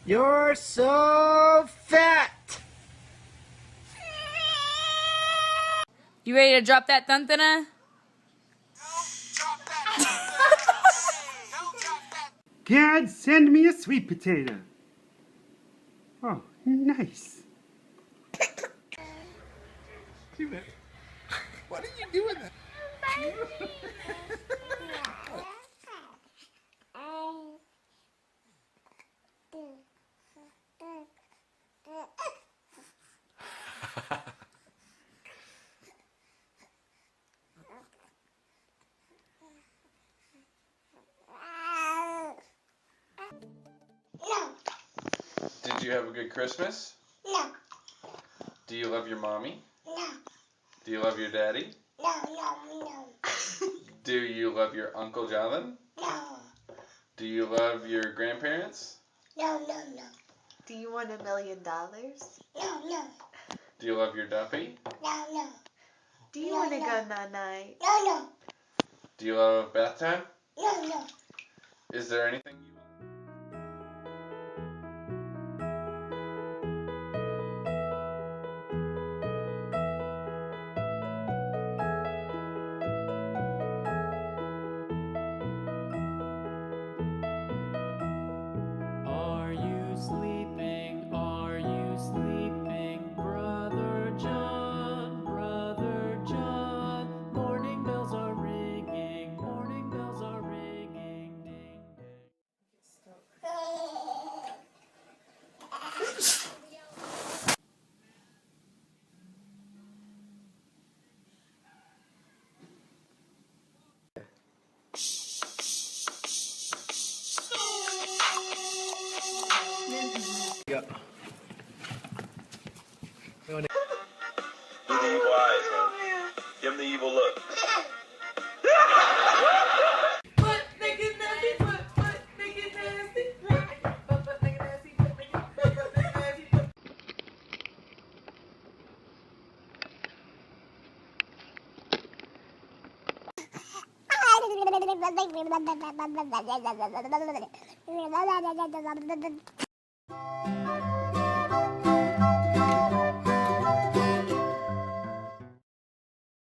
You're so fat! You ready to drop that thuntana? Dad, send me a sweet potato. Oh, nice. What are you doing there? Did you have a good Christmas? No. Do you love your mommy? No. Do you love your daddy? No, no, no. Do you love your Uncle Jonathan? No. Do you love your grandparents? No, no, no. Do you want $1 million? No, no. Do you love your Duffy? No, no. Do you want to go night-night? No, no. Do you love bath time? No, no. Is there anything you Are you sleeping? Are you sleeping, Brother John? Brother John. Morning bells are ringing. Morning bells are ringing. Ding, ding. Evil eyes, man. Give him the evil look. Bye.